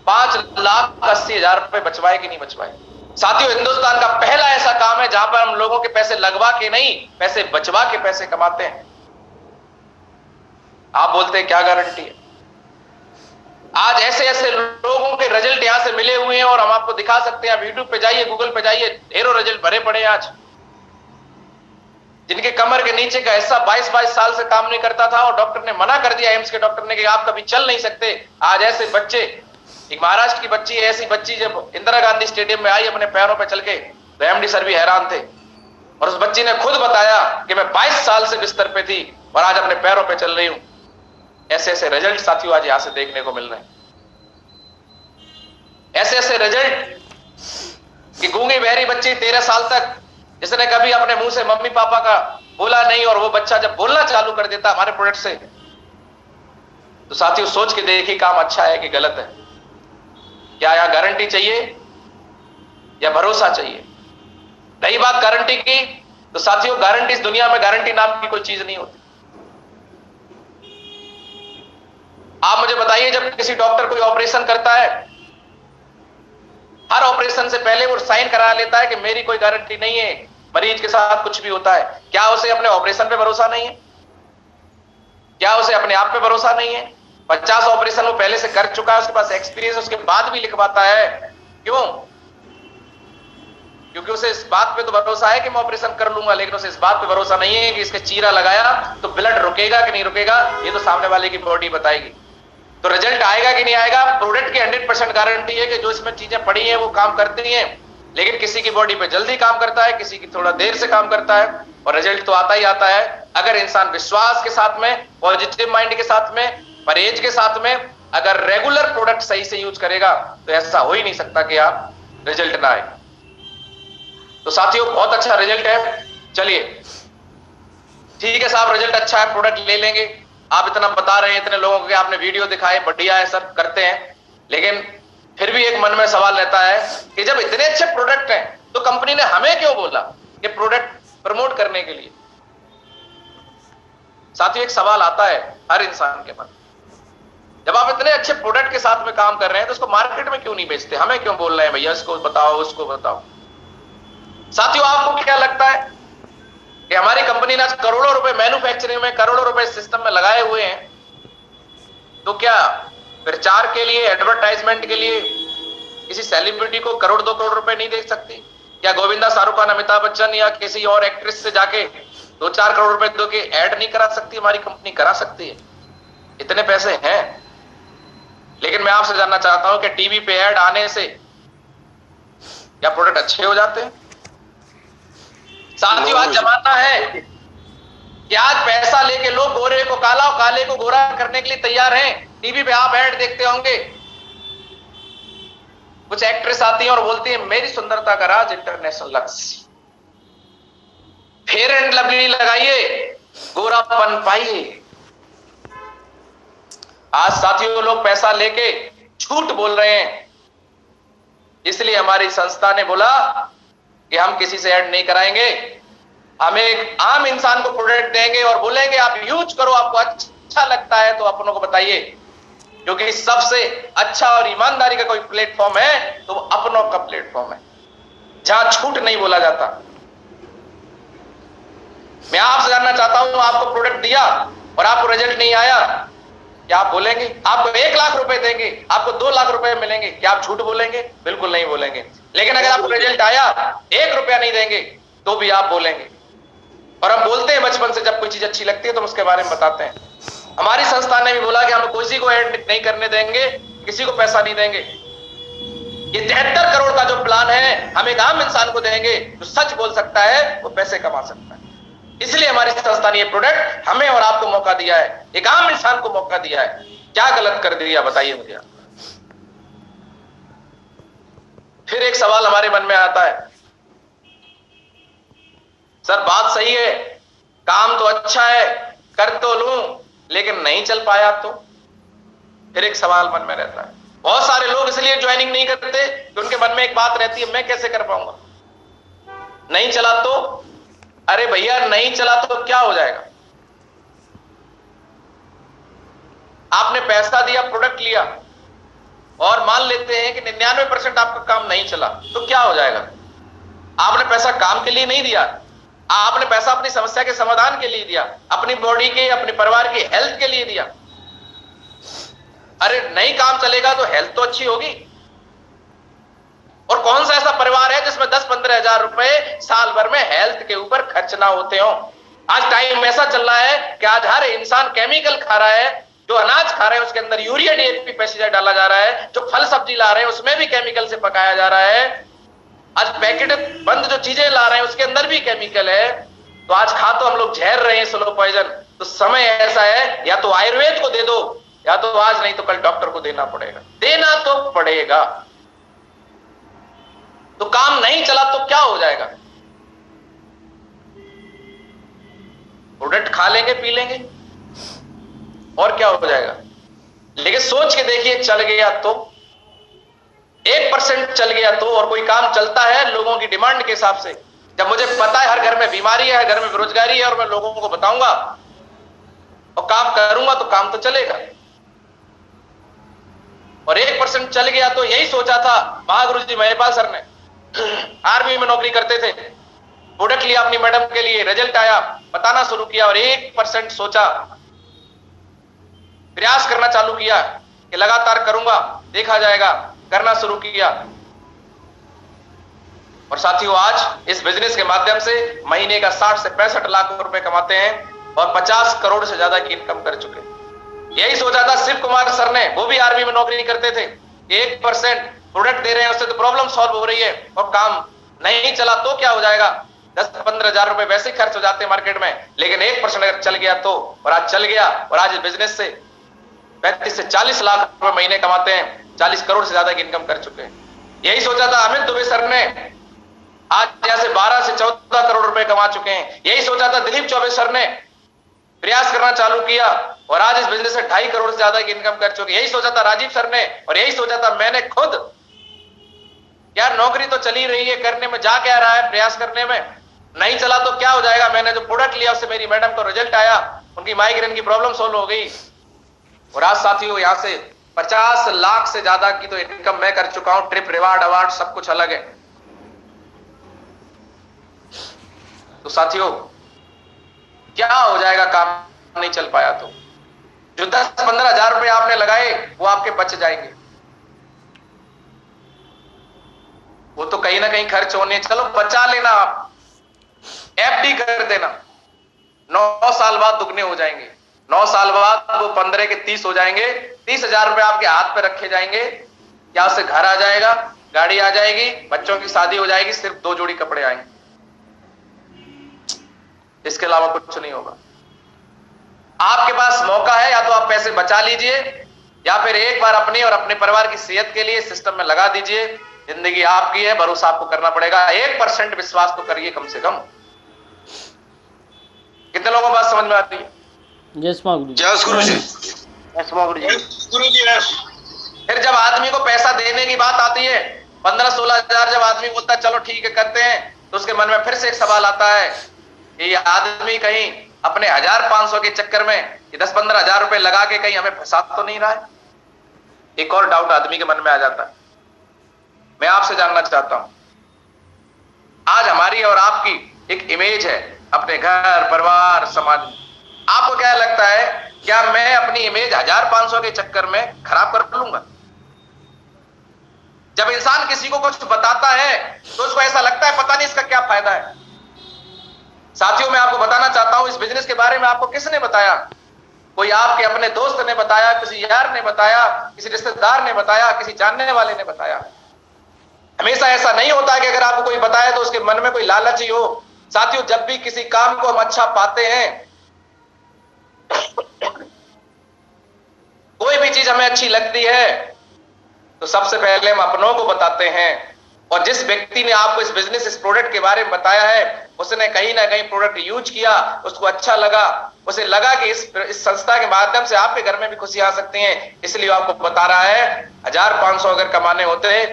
5,80,000 रुपए बचवाए कि नहीं बचवाए? साथियों, हिंदुस्तान का पहला ऐसा काम है जहां पर हम लोगों के पैसे लगवा के नहीं, पैसे बचवा के पैसे कमाते हैं। आप बोलते हैं क्या गारंटी है? आज ऐसे ऐसे लोगों के रिजल्ट यहां से मिले हुए हैं और हम आपको दिखा सकते हैं। यूट्यूब पे जाइए, गूगल पे जाइए, ढेरों रिजल्ट भरे पड़े हैं आज। जिनके कमर के नीचे का हिस्सा 22-22 साल से काम नहीं करता था और डॉक्टर ने मना कर दिया, एम्स के डॉक्टर ने, कि आप कभी चल नहीं सकते। आज ऐसे बच्चे, एक महाराष्ट्र की बच्ची, ऐसी बच्ची जब इंदिरा गांधी स्टेडियम में आई अपने पैरों पे चल के, तो एमडी सर भी हैरान थे। और उस बच्ची ने खुद बताया कि मैं 22 साल से बिस्तर पे थी और आज अपने पैरों पे चल रही हूं। ऐसे ऐसे रिजल्ट साथियों आज यहां से देखने को मिल रहे हैं। ऐसे ऐसे रिजल्ट कि गूंगी बहरी बच्ची 13 साल तक, जिसने कभी अपने मुंह से मम्मी पापा का बोला नहीं, और वो बच्चा जब बोलना चालू कर देता हमारे प्रोडक्ट से, तो साथियों सोच के देखिए काम अच्छा है कि गलत है। क्या यहां गारंटी चाहिए या भरोसा चाहिए? रही बात गारंटी की, तो साथियों गारंटी, इस दुनिया में गारंटी नाम की कोई चीज नहीं होती। आप मुझे बताइए, जब किसी डॉक्टर कोई ऑपरेशन करता है, हर ऑपरेशन से पहले वो साइन करा लेता है कि मेरी कोई गारंटी नहीं है, मरीज के साथ कुछ भी होता है। क्या उसे अपने ऑपरेशन पे भरोसा नहीं है? क्या उसे अपने आप पे भरोसा नहीं है? 50 ऑपरेशन वो पहले से कर चुका है, उसके पास एक्सपीरियंस, उसके बाद भी लिखवाता है। क्यों? क्योंकि उसे इस बात पे तो भरोसा है कि मैं ऑपरेशन कर लूंगा, लेकिन उसे इस बात पे भरोसा नहीं है कि इसके चीरा लगाया तो ब्लड रुकेगा कि नहीं रुकेगा, ये तो सामने वाले की बॉडी बताएगी। तो रिजल्ट आएगा कि नहीं आएगा? प्रोडक्ट की 100% गारंटी है कि जो इसमें चीजें पड़ी हैं वो काम करती हैं, लेकिन किसी की बॉडी पे जल्दी काम करता है, किसी की थोड़ा देर से काम करता है, और रिजल्ट तो आता ही आता है। अगर इंसान विश्वास के साथ में, पॉजिटिव माइंड के साथ में, परहेज के साथ में, अगर रेगुलर प्रोडक्ट सही से यूज करेगा, तो ऐसा हो ही नहीं सकता कि आप रिजल्ट ना आए। तो साथियों बहुत अच्छा रिजल्ट है। चलिए ठीक है साहब, रिजल्ट अच्छा है, प्रोडक्ट ले लेंगे। आप इतना बता रहे हैं, इतने लोगों को आपने वीडियो दिखाए, बढ़िया है सर, करते हैं। लेकिन फिर भी एक मन में सवाल रहता है कि जब इतने अच्छे प्रोडक्ट हैं तो कंपनी ने हमें क्यों बोला कि प्रोडक्ट प्रमोट करने के लिए? साथियों एक सवाल आता है हर इंसान के मन, जब आप इतने अच्छे प्रोडक्ट के साथ में काम कर रहे हैं तो उसको मार्केट में क्यों नहीं बेचते? हमें क्यों बोल रहे हैं भैया इसको बताओ, उसको बताओ? साथियों आपको क्या लगता है कि हमारी कंपनी ने आज करोड़ों रुपए मैन्युफैक्चरिंग में, करोड़ों रुपए सिस्टम में लगाए हुए हैं, तो क्या प्रचार के लिए, एडवर्टाइजमेंट के लिए किसी सेलिब्रिटी को 1-2 करोड़ रुपए नहीं दे सकती? क्या गोविंदा, शाहरुख खान, अमिताभ बच्चन या किसी और एक्ट्रेस से जाके 2-4 करोड़ रुपए दो के ऐड नहीं करा सकती? हमारी कंपनी करा सकती है, इतने पैसे हैं। लेकिन मैं आपसे जानना चाहता हूं कि टीवी पे ऐड आने से क्या प्रोडक्ट अच्छे हो जाते हैं? साथियों, आज जमाना है कि आज पैसा लेके लोग गोरे को काला और काले को गोरा करने के लिए तैयार हैं। टीवी पे आप ऐड देखते होंगे, कुछ एक्ट्रेस आती हैं और बोलती हैं मेरी सुंदरता का राज international Lux, Fair and Lovely लगाइए, गोरापन पाइए। आज साथियों, लोग पैसा लेके झूठ बोल रहे हैं। इसलिए हमारी संस्था ने बोला कि हम किसी से ऐड नहीं कराएंगे, हम एक आम इंसान को प्रोडक्ट देंगे और बोलेंगे आप यूज करो, आपको अच्छा लगता है तो अपनों को बताइए, क्योंकि सबसे अच्छा और ईमानदारी का कोई प्लेटफॉर्म है तो वो अपनों का प्लेटफॉर्म है, जहां झूठ नहीं बोला जाता। मैं आपसे जानना चाहता हूं, आपको प्रोडक्ट दिया और आपको रिजल्ट नहीं आया, क्या आप बोलेंगे? आपको 1 लाख रुपए देंगे, आपको 2 लाख रुपए मिलेंगे, क्या आप झूठ बोलेंगे? बिल्कुल नहीं बोलेंगे। लेकिन अगर आपको रिजल्ट आया, 1 रुपया नहीं देंगे तो भी आप बोलेंगे। और हम बोलते हैं बचपन से, जब कोई चीज अच्छी लगती है तो उसके बारे में बताते हैं। हमारी संस्था ने भी बोला कि हम किसी को ऐड नहीं करने देंगे, किसी को पैसा नहीं देंगे। ये 73 करोड़ का जो प्लान है, हम एक आम इंसान को देंगे जो सच बोल सकता है, वो पैसे कमा सकता है। इसलिए हमारी संस्था ने ये प्रोडक्ट हमें और आपको मौका दिया है, एक आम इंसान को मौका दिया है। क्या गलत कर दिया बताइए मुझे। फिर एक सवाल हमारे मन में आता है, सर बात सही है, काम तो अच्छा है, कर तो लूं, लेकिन नहीं चल पाया तो? फिर एक सवाल मन में रहता है। बहुत सारे लोग इसलिए ज्वाइनिंग नहीं करते कि उनके मन में एक बात रहती है, मैं कैसे कर पाऊंगा, नहीं चला तो? अरे भैया, नहीं चला तो क्या हो जाएगा? आपने पैसा दिया, प्रोडक्ट लिया, और मान लेते हैं कि 99% आपका काम नहीं चला, तो क्या हो जाएगा? आपने पैसा काम के लिए नहीं दिया, आपने पैसा अपनी समस्या के समाधान के लिए दिया, अपनी बॉडी के, अपने परिवार की हेल्थ के लिए दिया। अरे नहीं काम चलेगा तो हेल्थ तो अच्छी होगी। और कौन सा ऐसा परिवार है जिसमें 10-15 हजार रुपए साल भर में हेल्थ के ऊपर खर्च ना होते हो? आज टाइम ऐसा चल रहा है कि आज हर इंसान केमिकल खा रहा है, जो अनाज खा रहे हैं उसके अंदर यूरिया, डीएपी, पेस्टिसाइड डाला जा रहा है, जो फल सब्जी ला रहे हैं उसमें भी केमिकल से पकाया जा रहा है, आज पैकेट बंद जो चीजें ला रहे हैं उसके अंदर भी केमिकल है। तो आज खा तो हम लोग झेल रहे हैं स्लो पॉइजन। तो समय ऐसा है, या तो आयुर्वेद को दे दो, या तो आज नहीं तो कल डॉक्टर को देना पड़ेगा, देना तो पड़ेगा। तो काम नहीं चला तो क्या हो जाएगा? प्रोडक्ट खा लेंगे, पी लेंगे, और क्या हो जाएगा? लेकिन सोच के देखिए, चल गया तो 1% चल गया तो, और कोई काम चलता है लोगों की डिमांड के हिसाब से। जब मुझे पता है हर घर में बीमारी है, हर घर में बेरोजगारी है, और मैं लोगों को बताऊंगा और काम करूंगा तो काम तो चलेगा। और 1% चल गया तो, यही सोचा था महागुरु जी महिपाल सर ने, आर्मी में नौकरी करते थे, प्रोडक्ट लिया अपनी मैडम के लिए, रिजल्ट आया, बताना शुरू किया, और 1% सोचा, प्रयास करना चालू किया कि लगातार करूंगा, देखा जाएगा, करना शुरू किया। और साथियों, आज इस बिजनेस के माध्यम से महीने का 60 से 65 लाख रुपए कमाते हैं और 50 करोड़ से ज्यादा की इनकम कर चुके हैं। यही सोचा था शिव कुमार सर ने, वो भी आर्मी में नौकरी करते थे। 1% प्रोडक्ट दे रहे हैं, उससे तो प्रॉब्लम सॉल्व हो रही है, और काम नहीं चला तो क्या हो जाएगा? 10-15 हजार रुपए वैसे ही खर्च हो जाते हैं मार्केट में, लेकिन 1% अगर चल गया तो, और आज चल गया, और आज इस बिजनेस से 35 से 40 लाख रुपए महीने कमाते हैं, 40 करोड़ से ज्यादा की इनकम कर चुके हैं। यही सोचा था अमित दुबे सर ने, आज यहां से 12 से 14 करोड़ रुपए कमा चुके हैं। यही सोचा था दिलीप चौबे सर ने, प्रयास करना चालू किया, और आज इस बिजनेस से 2.5 करोड़ से ज्यादा की इनकम कर चुके हैं। यही सोचा था राजीव सर ने, और यही सोचा था मैंने खुद। यार नौकरी तो चली रही है, करने में जा क्या रहा है, प्रयास करने में, नहीं चला तो क्या हो जाएगा? मैंने जो प्रोडक्ट लिया उससे मेरी मैडम को रिजल्ट आया, उनकी माइग्रेन की प्रॉब्लम सोल्व हो गई। और आज साथियों, यहां से 50 लाख से ज्यादा की तो इनकम मैं कर चुका हूं, ट्रिप, रिवार्ड, अवार्ड सब कुछ अलग है। तो साथियों, क्या हो जाएगा काम नहीं चल पाया तो? जो 10-15 हजार रुपए आपने लगाए वो आपके बच जाएंगे, वो तो कहीं ना कहीं खर्च होने, चलो बचा लेना, आप एफडी कर देना, 9 साल बाद दुगने हो जाएंगे। 9 साल बाद वो 15 के 30 हो जाएंगे, 30,000 रुपए आपके हाथ पे रखे जाएंगे, क्या उससे घर आ जाएगा, गाड़ी आ जाएगी, बच्चों की शादी हो जाएगी, सिर्फ 2 जोड़ी कपड़े आएंगे, इसके अलावा कुछ नहीं होगा। आपके पास मौका है, या तो आप पैसे बचा लीजिए या फिर एक बार अपनी और अपने परिवार की सेहत के लिए सिस्टम में लगा दीजिए। जिंदगी आपकी है, भरोसा आपको करना पड़ेगा। 1% विश्वास तो करिए कम से कम। कितने लोगों को बात समझ में आती है? यस माँ गुरु जी। यस गुरु जी। यस माँ गुरु जी। गुरु जी यस। फिर जब आदमी को पैसा देने की बात आती है, 15-16 हजार जब आदमी बोलता है चलो ठीक है करते हैं, तो उसके मन में फिर से एक सवाल आता है कि ये आदमी कहीं अपने 1,500 के चक्कर में 10-15 हजार रुपए लगा के कहीं हमें फंसा तो नहीं रहा है। एक और डाउट आदमी के मन में आ जाता है। मैं आपसे जानना चाहता हूं, आज हमारी और आपकी एक इमेज है अपने घर, परिवार, समाज में। आपको क्या लगता है, क्या मैं अपनी इमेज 1,500 के चक्कर में खराब कर लूंगा? जब इंसान किसी को कुछ बताता है तो उसको ऐसा लगता है पता नहीं इसका क्या फायदा है। साथियों, मैं आपको बताना चाहता हूं, इस बिजनेस के बारे में आपको किसने बताया? कोई आपके अपने दोस्त ने बताया, किसी यार ने बताया, किसी रिश्तेदार ने बताया, किसी जानने वाले ने बताया। हमेशा ऐसा नहीं होता कि अगर आपको कोई बताए तो उसके मन में कोई लालच ही हो। साथियों, जब भी किसी काम को हम अच्छा पाते हैं, कोई भी चीज हमें अच्छी लगती है, तो सबसे पहले हम अपनों को बताते हैं। और जिस व्यक्ति ने आपको इस बिजनेस, इस प्रोडक्ट के बारे में बताया है, उसने कहीं ना कहीं प्रोडक्ट यूज किया, उसको अच्छा लगा, उसे लगा कि इस संस्था के माध्यम से आपके घर में भी खुशी आ सकती है, इसलिए आपको बता रहा है। 1,500 अगर कमाने होते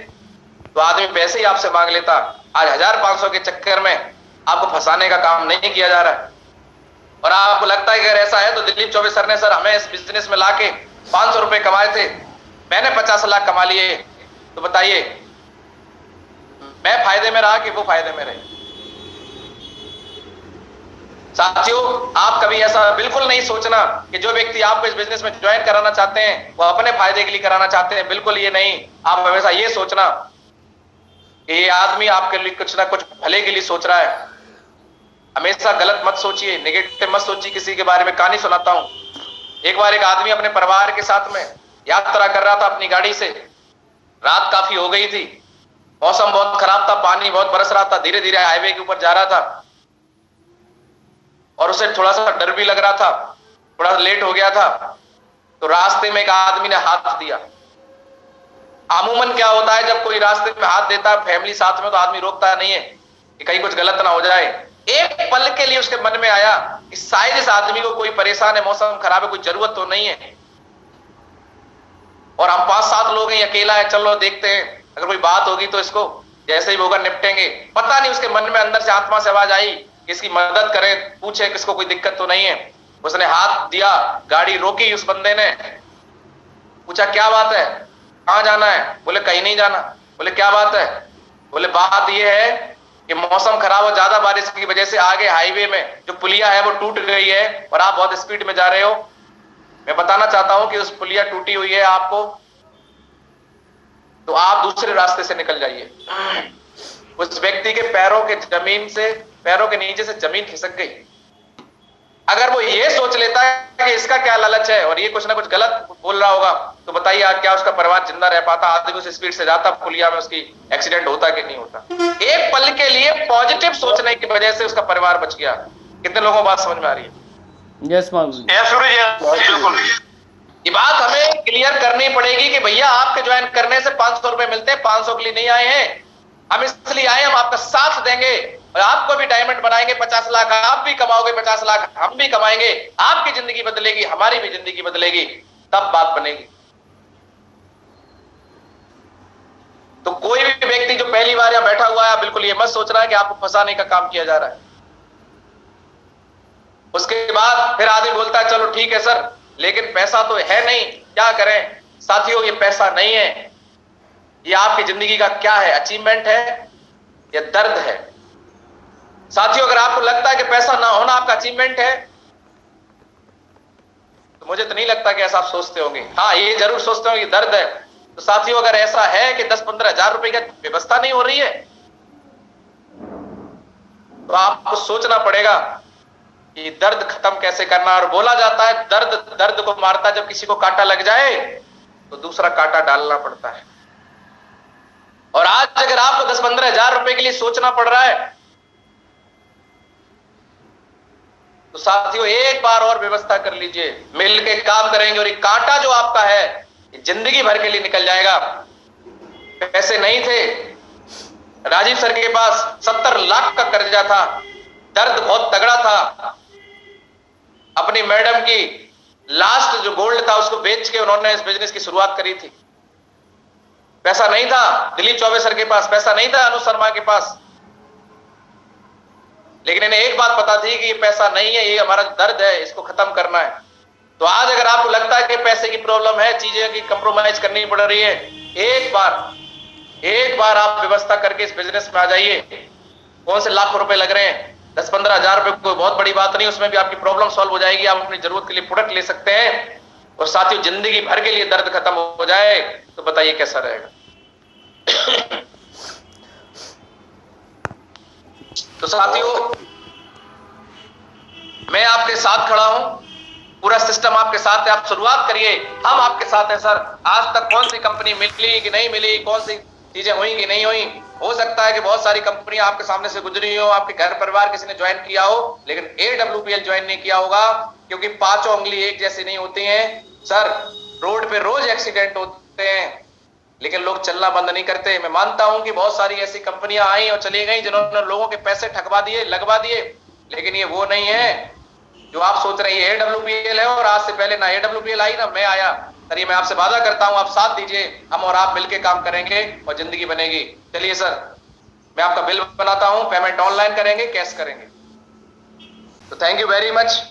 तो आदमी पैसे ही आपसे मांग लेता। आज 1,500 के चक्कर में आपको फंसाने का काम नहीं किया जा रहा है। और आपको लगता है कि अगर ऐसा है तो दिलीप चौबे सर ने सर हमें इस बिजनेस में लाके 500 रुपए कमाए थे, मैंने 50 लाख कमा लिए, तो बताइए मैं फायदे में रहा कि वो फायदे में रहे? साथियों, आप कभी ऐसा बिल्कुल नहीं सोचना कि जो व्यक्ति आपको इस बिजनेस में ज्वाइन कराना चाहते हैं वो अपने फायदे के लिए कराना चाहते हैं। बिल्कुल ये नहीं। आप हमेशा ये सोचना कि ये आदमी आपके लिए कुछ ना कुछ भले के लिए सोच रहा है। हमेशा गलत मत सोचिए, नेगेटिव मत सोचिए। किसी के बारे में कहानी सुनाता हूं। एक बार एक आदमी अपने परिवार के साथ में यात्रा कर रहा था अपनी गाड़ी से। रात काफी हो गई थी, मौसम बहुत खराब था, पानी बहुत बरस रहा था, धीरे धीरे हाईवे के ऊपर जा रहा था और उसे थोड़ा सा डर भी लग रहा था, थोड़ा लेट हो गया था। तो रास्ते में एक आदमी ने हाथ दिया। अमूमन क्या होता है, जब कोई रास्ते में हाथ देता है फैमिली साथ में, तो आदमी रोकता नहीं है कि कहीं कुछ गलत ना हो जाए। एक पल के लिए उसके मन में आया कि शायद इस आदमी को कोई परेशान है, मौसम खराब है, कोई जरूरत तो नहीं है, और हम 5-7 लोग हैं, अकेला है, चलो देखते हैं, अगर कोई बात होगी तो इसको जैसे ही होगा निपटेंगे। पता नहीं उसके मन में अंदर से आत्मा से आवाज आई कि इसकी मदद करें, पूछे किसको कोई दिक्कत तो नहीं है। उसने हाथ दिया, गाड़ी रोकी, उस बंदे ने पूछा क्या बात है, कहां जाना है? बोले कहीं नहीं जाना। बोले क्या बात है? बोले बात यह है कि मौसम खराब और ज्यादा बारिश की वजह से आगे हाईवे में जो पुलिया है वो टूट गई है और आप बहुत स्पीड में जा रहे हो। मैं बताना चाहता हूं कि उस पुलिया टूटी हुई है आपको, तो आप दूसरे रास्ते से निकल जाइए। उस व्यक्ति के पैरों के नीचे से जमीन खिसक गई। अगर वो ये सोच लेता है कि इसका क्या लालच है और ये कुछ ना कुछ गलत बोल रहा होगा, तो बताइए क्या उसका परिवार जिंदा रह पाता? आदमी उस स्पीड से जाता पुलिया में, उसकी एक्सीडेंट होता कि नहीं होता? एक पल के लिए पॉजिटिव सोचने की वजह से उसका परिवार बच गया। कितने लोगों को बात समझ में आ रही है? यस मालूम। बिल्कुल। ये बात हमें क्लियर करनी पड़ेगी कि भैया आपके ज्वाइन करने से 500 रुपए मिलते हैं, 500 के लिए नहीं आए हैं हम, इसलिए आए हम आपका साथ देंगे और आपको भी डायमंड बनाएंगे। 50 लाख आप भी कमाओगे, 50 लाख हम भी कमाएंगे, आपकी जिंदगी बदलेगी, हमारी भी जिंदगी बदलेगी, तब बात बनेगी। तो कोई भी व्यक्ति जो पहली बार यहां बैठा हुआ है, बिल्कुल ये मत सोच रहा है कि आपको फंसाने का काम किया जा रहा है। उसके बाद फिर आदमी बोलता है चलो ठीक है सर, लेकिन पैसा तो है नहीं, क्या करें? साथियों, ये पैसा नहीं है, ये आपकी जिंदगी का क्या है? अचीवमेंट है या दर्द है? साथियों, अगर आपको लगता है कि पैसा ना होना आपका अचीवमेंट है, तो मुझे तो नहीं लगता कि ऐसा आप सोचते होंगे। हाँ, ये जरूर सोचते होंगे कि दर्द है। तो साथियों, अगर ऐसा है कि 10-15 हजार रुपए की व्यवस्था नहीं हो रही है, तो आपको सोचना पड़ेगा कि दर्द खत्म कैसे करना। और बोला जाता है दर्द दर्द को मारता, जब किसी को कांटा लग जाए तो दूसरा कांटा डालना पड़ता है। और आज अगर आपको 10-15 हजार रुपए के लिए सोचना पड़ रहा है तो साथियों एक बार और व्यवस्था कर लीजिए, मिलके काम करेंगे और ये कांटा जो आपका है ये जिंदगी भर के लिए निकल जाएगा। पैसे नहीं थे, राजीव सर के पास 70 लाख का कर्जा था, दर्द बहुत तगड़ा था। अपनी मैडम की लास्ट जो गोल्ड था उसको बेच के उन्होंने इस बिजनेस की शुरुआत करी थी। पैसा नहीं था दिलीप चौबे सर के पास, पैसा नहीं था अनुज शर्मा के पास, लेकिन इन्हें एक बात पता थी कि ये पैसा नहीं है, ये हमारा दर्द है, इसको खत्म करना है। तो आज अगर आपको लगता है कि पैसे की प्रॉब्लम है, चीजें की कंप्रोमाइज करनी पड़ रही है, एक बार आप व्यवस्था करके इस बिजनेस में आ जाइए। कौन से लाखों रुपए लग रहे हैं, 10-15 हजार रुपए कोई बहुत बड़ी बात नहीं, उसमें भी आपकी प्रॉब्लम सॉल्व हो जाएगी। आप अपनी जरूरत के लिए प्रोडक्ट ले सकते हैं और साथियों जिंदगी भर के लिए दर्द खत्म हो जाए तो बताइए कैसा रहेगा। तो साथियों मैं आपके साथ खड़ा हूं, पूरा सिस्टम आपके साथ है, आप शुरुआत करिए, हम आपके साथ हैं सर। आज तक कौन सी कंपनी मिली कि नहीं मिली, कौन सी चीजें हुई कि नहीं हुई, हो सकता है कि बहुत सारी कंपनियां आपके सामने से गुजरी हो, आपके घर परिवार किसी ने ज्वाइन किया हो, लेकिन AWPL ज्वाइन नहीं किया होगा, क्योंकि पांचों उंगली एक जैसी नहीं होती हैं सर। रोड पे रोज एक्सीडेंट होते हैं लेकिन लोग चलना बंद नहीं करते। मैं मानता हूं कि बहुत सारी ऐसी कंपनियां आई और चली गई जिन्होंने लोगों के पैसे ठगवा दिए, लगवा दिए, लेकिन ये वो नहीं है जो आप सोच रहे हैं। AWPL है और आज से पहले ना AWPL आई ना मैं आया सर। ये मैं आपसे वादा करता हूं, आप साथ दीजिए, हम और आप मिलके काम करेंगे और जिंदगी बनेगी। चलिए सर मैं आपका बिल बनाता हूं, पेमेंट ऑनलाइन करेंगे कैश करेंगे। तो थैंक यू वेरी मच।